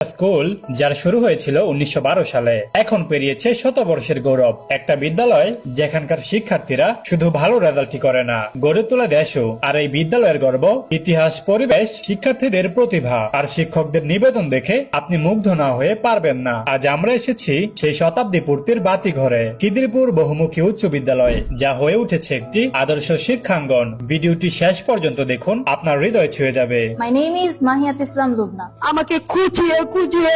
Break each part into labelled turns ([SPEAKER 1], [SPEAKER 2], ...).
[SPEAKER 1] School যার শুরু হয়েছিল 1912 সালে এখন পেরিয়েছে শতবর্ষের গৌরব। একটা বিদ্যালয় যেখানকার শিক্ষার্থীরা শুধু ভালো রেজাল্টই করে না, গড়ে তোলে দেশও। আর এই বিদ্যালয়ের গর্ব, ইতিহাস, পরিবেশ, শিক্ষার্থীদের প্রতিভা আর শিক্ষকদের নিবেদন দেখে আপনি মুগ্ধ না হয়ে পারবেন না। আজ আমরা এসেছি সেই শতাব্দী পূর্তির বাতিঘরে, খিদিরপুর বহুমুখী উচ্চ বিদ্যালয়, যা হয়ে উঠেছে একটি আদর্শ শিক্ষাঙ্গন। ভিডিওটি শেষ পর্যন্ত দেখুন, আপনার হৃদয় ছুঁয়ে যাবে।
[SPEAKER 2] My name is Mahiat Islam Lubna.
[SPEAKER 3] আমাকে খুঁজিয়ে খুঁজিয়ে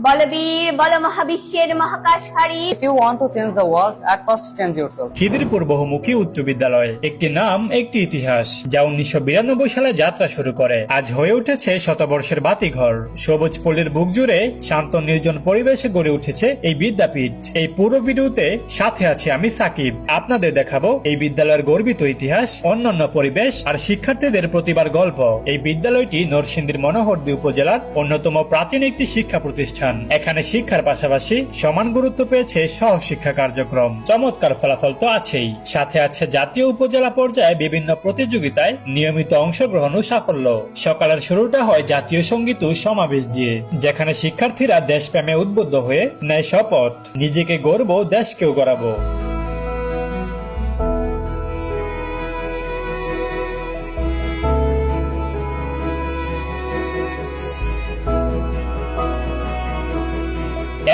[SPEAKER 2] বলবীর বল মহাবিশ্বের মহাকাশ ফারি।
[SPEAKER 4] If you want to change the world, at first change yourself.
[SPEAKER 1] Khidirpur বহুমুখী উচ্চ বিদ্যালয়, একটি নাম একটি ইতিহাস, যা 1992 সালে যাত্রা শুরু করে। আজ হয়ে উঠেছে শতবর্ষের বাতিঘর। সবুজ পল্লীর বুক জুড়ে শান্ত নির্জন পরিবেশে গড়ে উঠেছে এই বিদ্যাপীঠ। এই পুরো ভিডিওতে সাথে আছে আমি সাকিব। আপনাদের দেখাবো এই বিদ্যালয়ের গর্বিত ইতিহাস, অন্যান্য পরিবেশ আর শিক্ষার্থীদের প্রতিভার গল্প। এই বিদ্যালয়টি নরসিংদীর মনোহরদী উপজেলার অন্যতম প্রাচীন একটি শিক্ষা প্রতিষ্ঠান। এখানে শিক্ষার পাশাপাশি সমান গুরুত্ব পেয়েছে সহশিক্ষা কার্যক্রম। চমৎকার ফলাফল তো আছেই, সাথে আছে জাতীয় উপজেলা পর্যায়ে বিভিন্ন প্রতিযোগিতায় নিয়মিত অংশগ্রহণ ও সাফল্য। সকালের শুরুটা হয় জাতীয় সঙ্গীত ও সমাবেশ দিয়ে, যেখানে শিক্ষার্থীরা দেশপ্রেমে উদ্বুদ্ধ হয়ে নেয় শপথ, নিজেকে গড়বো, দেশকেও গড়াবো।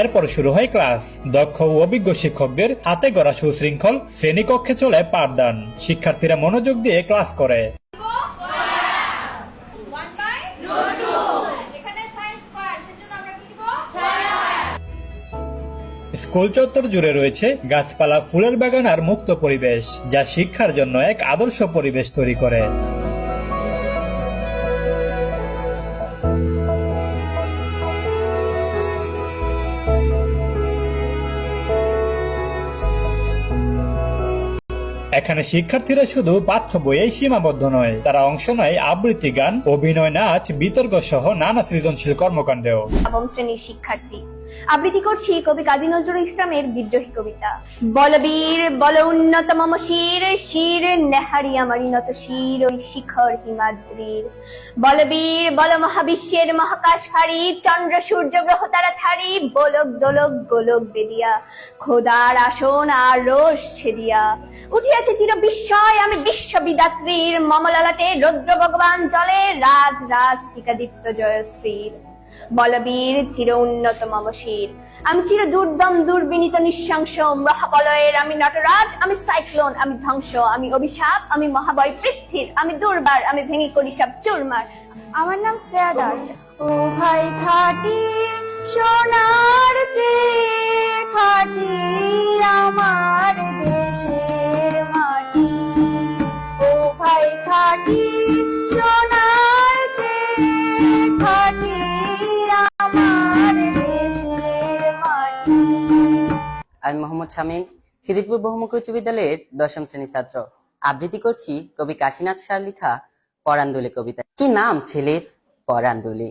[SPEAKER 1] এরপর শুরু হয় ক্লাস। দক্ষ ও অভিজ্ঞ শিক্ষকদের হাতে গড়া সুশৃঙ্খল শ্রেণীকক্ষে চলে পাঠদান। শিক্ষার্থীরা মনোযোগ দিয়ে ক্লাস করে। স্কুল চত্বর জুড়ে রয়েছে গাছপালা, ফুলের বাগান আর মুক্ত পরিবেশ, যা শিক্ষার জন্য এক আদর্শ পরিবেশ তৈরি করে। এখানে শিক্ষার্থীরা শুধু পাঠ্য বইয়ে সীমাবদ্ধ নয়, তারা অংশ নেয় আবৃত্তি গান, অভিনয়, নাচ, বিতর্ক সহ নানা সৃজনশীল কর্মকাণ্ডেও।
[SPEAKER 2] নবম শ্রেণীর শিক্ষার্থী, আবৃত্তি করছি কবি কাজী নজরুল ইসলামের বিদ্রোহী কবিতা। বলবীর বল উন্নত মম শির, শির নেহারি আমারি নত শির ওই শিখর হিমাদ্রির। বলবীর বল মহাবিশ্বের মহাকাশ ফারি, চন্দ্র সূর্য গ্রহ তারা ছাড়ি, বলক দোলক গোলক বেদিয়া, খোদার আসন আর রোষ ছেদিয়া। উঠিয়াছে চির বিস্ময় আমি বিশ্ববিদাত্রীর, মমলালাটে রৌদ্র ভগবান জলে, রাজ রাজ টিকাদীপ্ত জয়শ্রীর। বলবীর চির উন্নত মম শির, আমি চির দুর্দম দুর্বিনীত নিঃশংস মহাবলয়ের, আমি নটরাজ, আমি সাইক্লোন, আমি ধ্বংস, আমি অভিশাপ, আমি মহাবয় পৃথ্বীর, আমি দুর্বার, আমি ভেঙে করি সব চুরমার। আমার নাম শ্রেয়া দাস।
[SPEAKER 3] ও ভাই খাটি সোনার চেয়ে খাটি আমার দেশের মাটি। ও ভাই খাটি সোনার চেয়ে খাটি আমার দেশের মাটি।
[SPEAKER 4] আমি মোহাম্মদ শামীম, খিদিরপুর বহুমুখী উচ্চ বিদ্যালয়ের 10ম শ্রেণীর ছাত্র। আবৃত্তি করছি কবি কাশীনাথ শাহর লেখা পরাণদুলি কবিতা। কি নাম ছেলের? পরাণদুলি।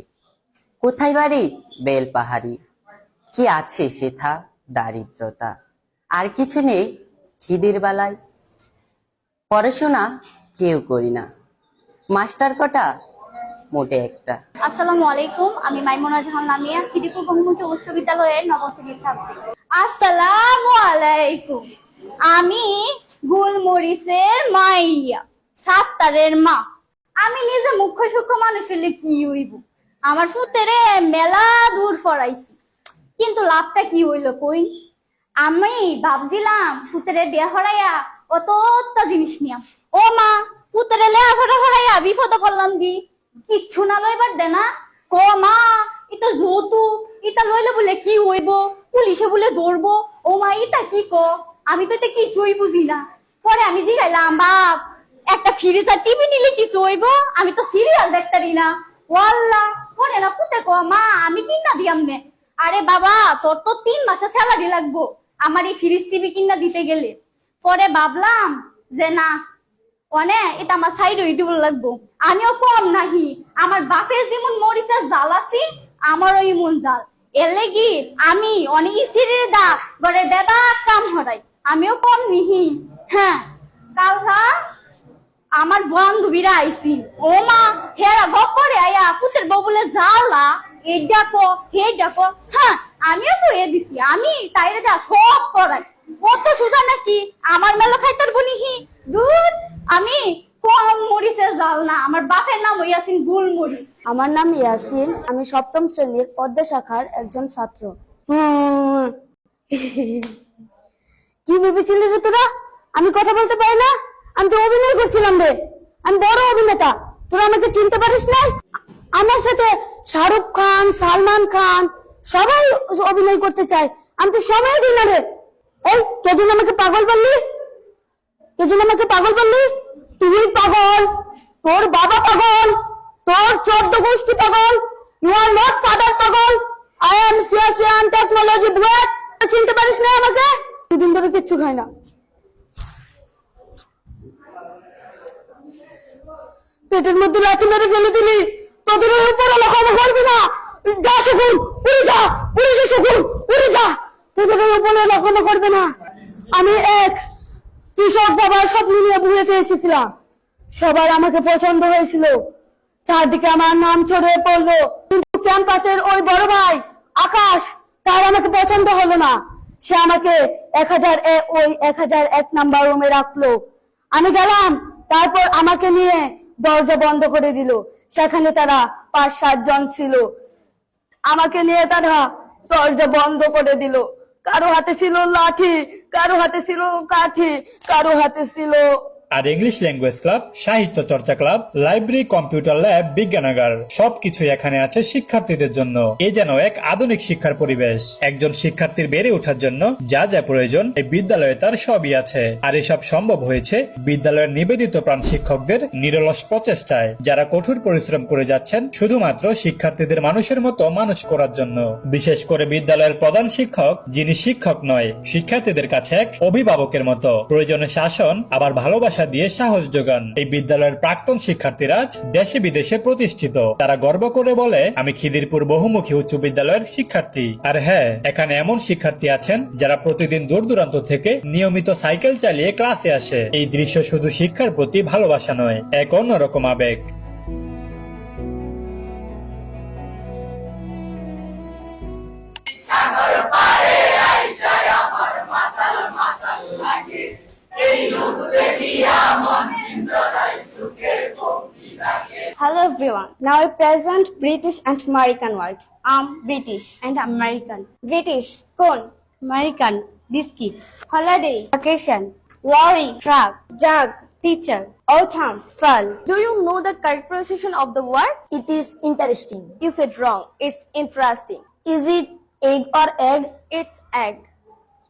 [SPEAKER 4] কোথায় বাড়ি? বেল পাহাড়ি। কি আছে সেথা? দারিদ্রতা। আর কিছু নেই খিদের বেলায়। পড়াশোনা কেউ করি না, মাস্টার কটা? মোটে একটা।
[SPEAKER 5] আসসালামু আলাইকুম, আমি মাইমুনা জাহান লামিয়া, খিদিরপুর বহুমুখী উচ্চ বিদ্যালয়ের 9ম শ্রেণীর ছাত্রী। আসসালামু আলাইকুম, আমি গুলমরিচের মাইয়া, সাত্তারের মা। আমি নিজে মুখ্য সূক্ষ্ম মানুষ হলে কি হইব? আমার ফুতেরে মেলা দূর পড়াইছি, কিন্তু লাভটা কি হইল কই? আমি ভাবছিলাম ফুতেরে বিয়া হরাইয়া অত জিনিস নিয়াম। ও মা, ফুতেরে লেয়াফটা হরাইয়া বিপদ করলাম দি, কিচ্ছু না লইবার দে না। ক মা, এটা যৌতুক, এটা লইলে বলে কি হইব? পুলিশে বলে ধরবো। ও মা, এটা কি ক? আমি তো এটা কিছুই বুঝি না। পরে আমি জিগাইলাম, বাপ একটা ফ্রিজ আর টিভি নিলে কিছু হইব? আমি তো সিরিয়াল দেখতারি না। ওয়াল্লা, পরে না ফুটে ক মা, আমি কিনা দিয়াম নে। আরে বাবা, তোর তো 3 মাসে স্যালারি লাগবো আমার এই ফ্রিজ টিভি কিনা দিতে গেলে। পরে ভাবলাম যে না, অনে এটা আমার সাইড হয়ে দিব লাগবো। আমিও কম নাহি, আমার বাপের যেমন মরিচের জাল আছি, আমারও এমন জাল। এর লেগি আমি অনেক ইসিরির দা ঘরের বেবা কাম হরাই, আমিও কম নিহি। হ্যাঁ, কালকা আমার বান্ধবীরা আইছি ও মা হেরা গপরে আয়া পুতের বউ বলে জ্বালা এই ডাকো হে ডাকো হ্যাঁ আমিও বইয়ে দিছি আমি তাইরে যা সব করাই কত সুজা নাকি আমার মেলা খাইতার বনিহি দুধ আমি কম মরিচের জাল না আমার বাপের নাম ইয়াসিন গুল মরিচ
[SPEAKER 3] আমার নাম ইয়াসিন, আমি সপ্তম শ্রেণীর পদ্মা শাখার একজন ছাত্র। কি ভেবেছিলি রে তোরা আমি কথা বলতে পারি না? আমি তো অভিনয় করছিলাম রে, আমি বড় অভিনেতা, তোরা আমাকে চিনতে পারিস না? আমার সাথে শাহরুখ খান, সালমান খান সবাই অভিনয় করতে চায়, আমি তো সময় দিই না রে। এই কেজন আমাকে পাগল বললি? কেজন আমাকে পাগল বললি? তুই পাগল, তোর বাবা পাগল, তোর 14 গোষ্ঠী পাগল। ইউ আর নট ফাদার পাগল। I am physician technology bred. চিনতে পারিস না আমাকে? দুদিন ধরে কিচ্ছু খাই না, পেটের মধ্যে লাথি মেরে ফেলে দিলি, তোদের উপর লখানো করবি না। যা শুকুন উড়ে যা, উড়ে যা শুকুন উড়ে যা, তোদের উপরে লখানো করবে না। আমি এক কৃষক বাবার স্বপ্ন নিয়ে বুয়েটে এসেছিলাম, সবার আমাকে পছন্দ হয়েছিল, চারদিকে আমার নাম ছড়িয়ে পড়লো, কিন্তু ক্যাম্পাসের ওই বড় ভাই আকাশ, তার আমাকে পছন্দ হলো না। সে আমাকে 1001 নাম্বার রুমে রাখলো। আমি গেলাম, তারপর আমাকে নিয়ে দরজা বন্ধ করে দিল। সেখানে তারা 5-7 জন ছিল, আমাকে নিয়ে তারা দরজা বন্ধ করে দিল। কারো হাতে ছিল লাঠি, কারো হাতে ছিল কাঠি, কারো হাতে ছিল।
[SPEAKER 1] আর ইংলিশ ল্যাঙ্গুয়েজ ক্লাব, সাহিত্য চর্চা ক্লাব, লাইব্রেরি, কম্পিউটার ল্যাব, বিজ্ঞানাগার সবকিছু এখানে আছে শিক্ষার্থীদের জন্য। এ যেন এক আধুনিক শিক্ষার পরিবেশ। একজন শিক্ষার্থীর বেড়ে ওঠার জন্য যা যা প্রয়োজন এই বিদ্যালয়ে তার সবই আছে। আর এসব সম্ভব হয়েছে বিদ্যালয়ের নিবেদিত প্রাণ শিক্ষকদের নিরলস প্রচেষ্টায়, যারা কঠোর পরিশ্রম করে যাচ্ছেন শুধুমাত্র শিক্ষার্থীদের মানুষের মতো মানুষ করার জন্য। বিশেষ করে বিদ্যালয়ের প্রধান শিক্ষক, যিনি শিক্ষক নয়, শিক্ষার্থীদের কাছে এক অভিভাবকের মতো, প্রয়োজনে শাসন আবার ভালোবাসা দিয়ে সাহস যোগান। এই বিদ্যালয়ের প্রাক্তন শিক্ষার্থীরা আজ দেশে বিদেশে প্রতিষ্ঠিত। তারা গর্ব করে বলে, আমি খিদিরপুর বহুমুখী উচ্চ বিদ্যালয়ের শিক্ষার্থী। আর হ্যাঁ, এখানে এমন শিক্ষার্থী আছেন যারা প্রতিদিন দূর দূরান্ত থেকে নিয়মিত সাইকেল চালিয়ে ক্লাসে আসে। এই দৃশ্য শুধু শিক্ষার প্রতি ভালোবাসা নয়, এক অন্যরকম আবেগ।
[SPEAKER 2] Hello everyone. Now I present British and American word. I'm British and American. British, cone. American, biscuit. Holiday, vacation. Lorry, truck. Jug, teacher. Autumn, fall. Do you know the correct pronunciation of the word? It is interesting. You said wrong. It's interesting. Is it egg or egg? It's egg.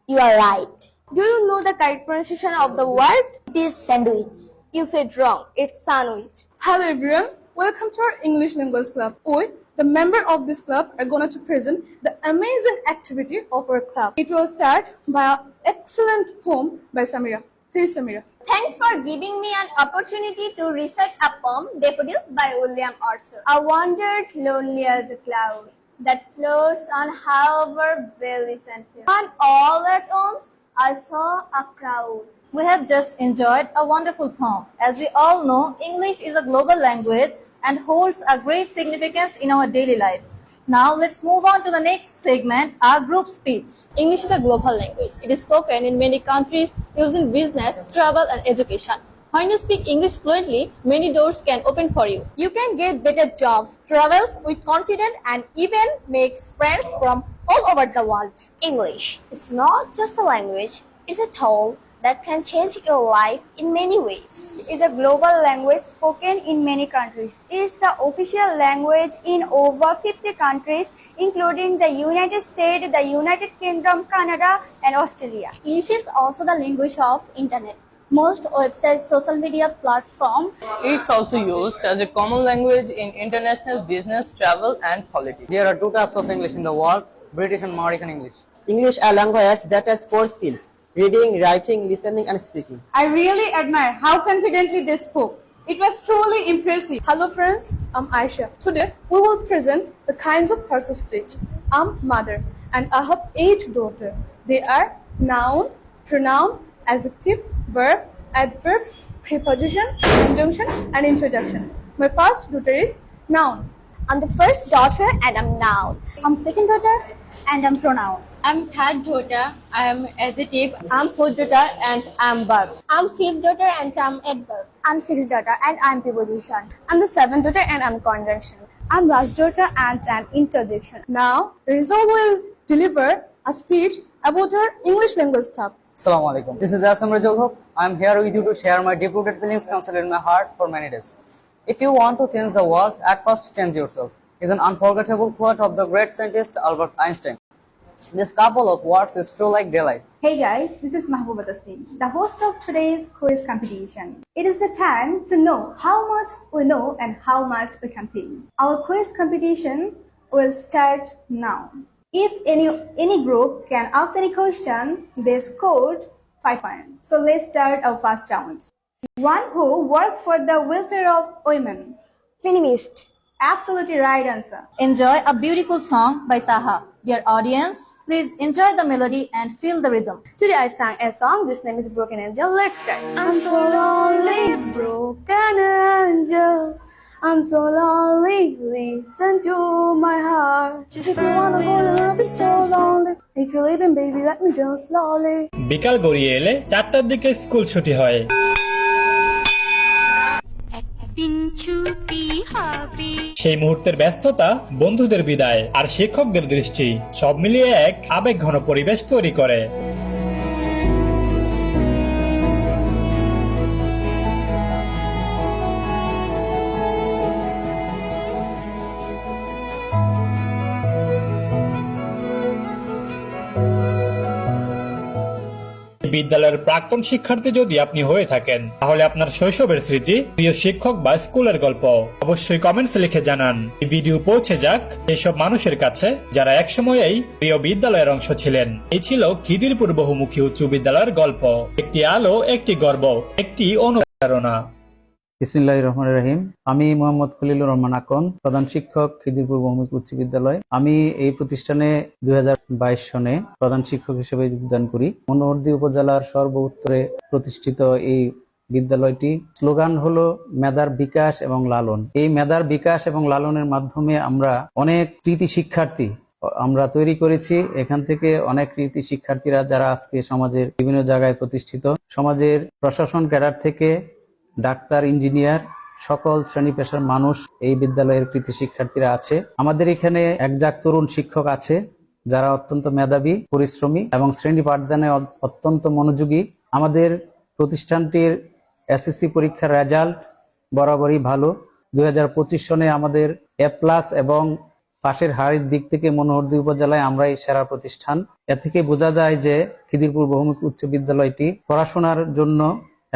[SPEAKER 2] You are right. Do you know the correct pronunciation of the word? It is sandwich. You said wrong. It's sandwich.
[SPEAKER 6] Hello everyone, welcome to our English Language Club. We, the member of this club, are going to present the amazing activity of our club. It will start by an excellent poem by Samira. Please Samira.
[SPEAKER 2] Thanks for giving me an opportunity to recite a poem, Daffodils by William Wordsworth. I wandered lonely as a cloud that floats on however valley and hill. And all at once I saw a crowd.
[SPEAKER 7] We have just enjoyed a wonderful poem. As we all know, English is a global language and holds a great significance in our daily lives. Now let's move on to the next segment, our group speech.
[SPEAKER 8] English is a global language. It is spoken in many countries used in business, travel, and education. When you speak English fluently, many doors can open for you.
[SPEAKER 7] You can get better jobs, travels with confidence, and even make friends from all over the world.
[SPEAKER 2] English is not just a language, it's a tool that can change your life in many ways.
[SPEAKER 3] It is a global language spoken in many countries. It's the official language in over 50 countries, including the United States, the United Kingdom, Canada, and Australia.
[SPEAKER 5] English is also the language of internet. Most websites, social media platforms.
[SPEAKER 9] It's also used as a common language in international business, travel, and politics.
[SPEAKER 10] There are two types of English in the world, British and American English. English, a language that has 4 skills: reading, writing, listening, and speaking.
[SPEAKER 6] I really admire how confidently they spoke. It was truly impressive. Hello friends, I'm Aisha. Today we will present the kinds of parts of speech. I'm mother and I have 8 daughters. They are noun, pronoun, adjective, verb, adverb, preposition, conjunction, and introduction. My first daughter is noun.
[SPEAKER 2] I'm the first daughter and I'm noun.
[SPEAKER 5] I'm second daughter and I'm pronoun.
[SPEAKER 8] I'm third daughter. I am adjective. I'm fourth daughter and I'm verb.
[SPEAKER 2] I'm fifth daughter and I'm adverb. I'm sixth daughter and I'm preposition. I'm the seventh daughter and I'm conjunction. I'm last daughter and I'm interjection.
[SPEAKER 6] Now, Rizal will deliver a speech about her English language club.
[SPEAKER 10] Assalamu alaikum. This is Asam Rajul Haq. I'm here with you to share my deep-rooted feelings concealed in my heart for many days. If you want to change the world, at first change yourself is an unforgettable quote of the great scientist Albert Einstein. This couple of words is true like daylight.
[SPEAKER 11] Hey guys, this is Mahbooba Tasneem, the host of today's quiz competition. It is the time to know how much we know and how much we can think. Our quiz competition will start now. If any group can ask any question, they scored 5 points. So let's start our first round. One who worked for the welfare of women.
[SPEAKER 2] Feminist.
[SPEAKER 11] Absolutely right answer.
[SPEAKER 7] Enjoy a beautiful song by Taha. Dear audience, please enjoy the melody and feel the rhythm.
[SPEAKER 2] Today I sang a song. This name is Broken Angel. Let's start. I'm so lonely, broken angel. I'm so lonely, listen to my heart. If you wanna go, then I'll be so lonely. If you're leaving, baby, let me down slowly.
[SPEAKER 1] বিকাল গড়িয়ে এলে 4টার দিকে school ছুটি হয়। সেই মুহূর্তের ব্যস্ততা, বন্ধুদের বিদায় আর শিক্ষকদের দৃষ্টি সব মিলিয়ে এক আবেগঘন পরিবেশ তৈরি করে। বিদ্যালয়ের প্রাক্তন শিক্ষার্থী যদি আপনি হয়ে থাকেন, তাহলে আপনার শৈশবের স্মৃতি, প্রিয় শিক্ষক বা স্কুলের গল্প অবশ্যই কমেন্টসে লিখে জানান। এই ভিডিও পৌঁছে যাক এইসব মানুষের কাছে যারা একসময় এই প্রিয় বিদ্যালয়ের অংশ ছিলেন। এই ছিল খিদিরপুর বহুমুখী উচ্চ বিদ্যালয়ের গল্প, একটি আলো, একটি গর্ব, একটি অনুপ্রেরণা।
[SPEAKER 12] বিসমিল্লাহির রহমানির রহিম। আমি মোহাম্মদ খলিলুর রহমান আকন, প্রধান শিক্ষক খিদিরপুর বহুমুখী উচ্চ বিদ্যালয়। আমি এই প্রতিষ্ঠানে 2022 সনে প্রধান শিক্ষক হিসেবে যোগদান করি। মনোহরদী উপজেলার সর্ব উত্তরে প্রতিষ্ঠিত এই বিদ্যালয়টি স্লোগান হলো মেধার বিকাশ এবং লালন। এই মেধার বিকাশ এবং লালনের মাধ্যমে আমরা অনেক কৃতি শিক্ষার্থী আমরা তৈরি করেছি। এখান থেকে অনেক কৃতি শিক্ষার্থীরা যারা আজকে সমাজের বিভিন্ন জায়গায় প্রতিষ্ঠিত, সমাজের প্রশাসন ক্যাডার থেকে ডাক্তার, ইঞ্জিনিয়ার, সকল শ্রেণী পেশার মানুষ এই বিদ্যালয়ের কৃতি শিক্ষার্থীরা আছে। আমাদের এখানে একজাক তরুণ শিক্ষক আছে যারা অত্যন্ত মেধাবী, পরিশ্রমী এবং শ্রেণী পাঠদানে অত্যন্ত মনোযোগী। আমাদের প্রতিষ্ঠানটির এসএসসি পরীক্ষার রেজাল্ট বরাবরই ভালো। 2025 সনে আমাদের A+ এবং পাশের হারের দিক থেকে মনোহরদী উপজেলায় আমরাই সেরা প্রতিষ্ঠান। এ থেকে বোঝা যায় যে খিদিরপুর বহুমুখী উচ্চ বিদ্যালয়টি পড়াশোনার জন্য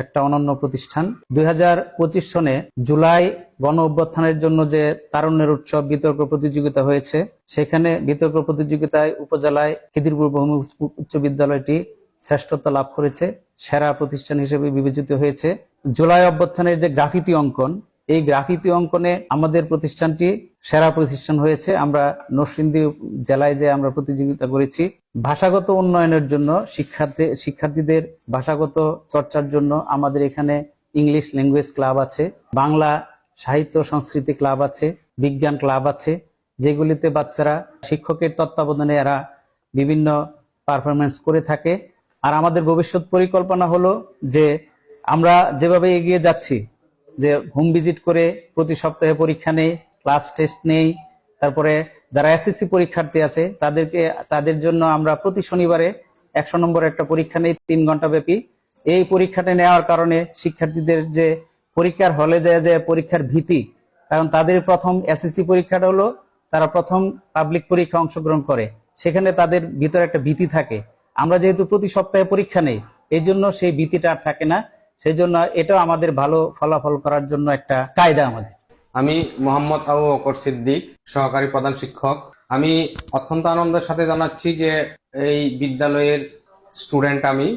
[SPEAKER 12] একটা অনন্য প্রতিষ্ঠান। 2025 সনে জুলাই গণ অভ্যুত্থানের জন্য যে তারুণ্যের উৎসব বিতর্ক প্রতিযোগিতা হয়েছে, সেখানে বিতর্ক প্রতিযোগিতায় উপজেলায় খিদিরপুর বহুমুখী উচ্চ বিদ্যালয়টি শ্রেষ্ঠত্ব লাভ করেছে, সেরা প্রতিষ্ঠান হিসেবে বিবেচিত হয়েছে। জুলাই অভ্যুত্থানের যে গ্রাফিতি অঙ্কন, এই গ্রাফিতি অঙ্কনে আমাদের প্রতিষ্ঠানটি সেরা প্রতিষ্ঠান হয়েছে। আমরা নরসিংদী জেলায় যে আমরা প্রতিযোগিতা করেছি, ভাষাগত উন্নয়নের জন্য শিক্ষার্থীদের ভাষাগত চর্চার জন্য আমাদের এখানে ইংলিশ ল্যাঙ্গুয়েজ ক্লাব আছে, বাংলা সাহিত্য সংস্কৃতি ক্লাব আছে, বিজ্ঞান ক্লাব আছে, যেগুলিতে বাচ্চারা শিক্ষকের তত্ত্বাবধানে এরা বিভিন্ন পারফরমেন্স করে থাকে। আর আমাদের ভবিষ্যৎ পরিকল্পনা হলো যে আমরা যেভাবে এগিয়ে যাচ্ছি, যে হোম ভিজিট করে প্রতি সপ্তাহে পরীক্ষা নেই, ক্লাস টেস্ট নেই, তারপরে যারা এসএসসি পরীক্ষার্থী আছে তাদের জন্য আমরা প্রতি শনিবারে 100 নম্বর একটা পরীক্ষা নেই 3 ঘন্টা ব্যাপী। এই পরীক্ষাটা নেওয়ার কারণে শিক্ষার্থীদের যে পরীক্ষার হলে যায় পরীক্ষার ভীতি, কারণ তাদের প্রথম এসএসসি পরীক্ষাটা হলো তারা প্রথম পাবলিক পরীক্ষা অংশগ্রহণ করে, সেখানে তাদের ভিতরে একটা ভীতি থাকে। আমরা যেহেতু প্রতি সপ্তাহে পরীক্ষা নেই, এই জন্য সেই ভীতিটা আর থাকে না। সেই জন্য এটাও আমাদের ভালো ফলাফল করার জন্য একটা কায়দা আমাদের।
[SPEAKER 13] আমি মোহাম্মদ আবু বকর সিদ্দিক, সহকারী প্রধান শিক্ষক। আমি অত্যন্ত আনন্দের সাথে জানাচ্ছি যে এই বিদ্যালয়ের স্টুডেন্ট আমি,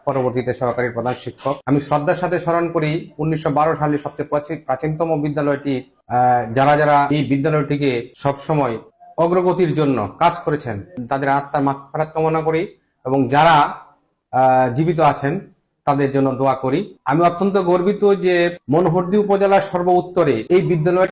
[SPEAKER 13] পরবর্তীতে সহকারী প্রধান শিক্ষক। আমি শ্রদ্ধার সাথে স্মরণ করি 1912 সালে সবচেয়ে প্রাচীনতম বিদ্যালয়টি, যারা এই বিদ্যালয়টিকে সবসময় অগ্রগতির জন্য কাজ করেছেন, তাদের আত্মার মাগফিরাত কামনা করি এবং যারা জীবিত আছেন তাদের জন্য দোয়া করি। আমি অত্যন্ত গর্বিত যে মনোহরদী উপজেলার সর্ব উত্তরে এই বিদ্যালয়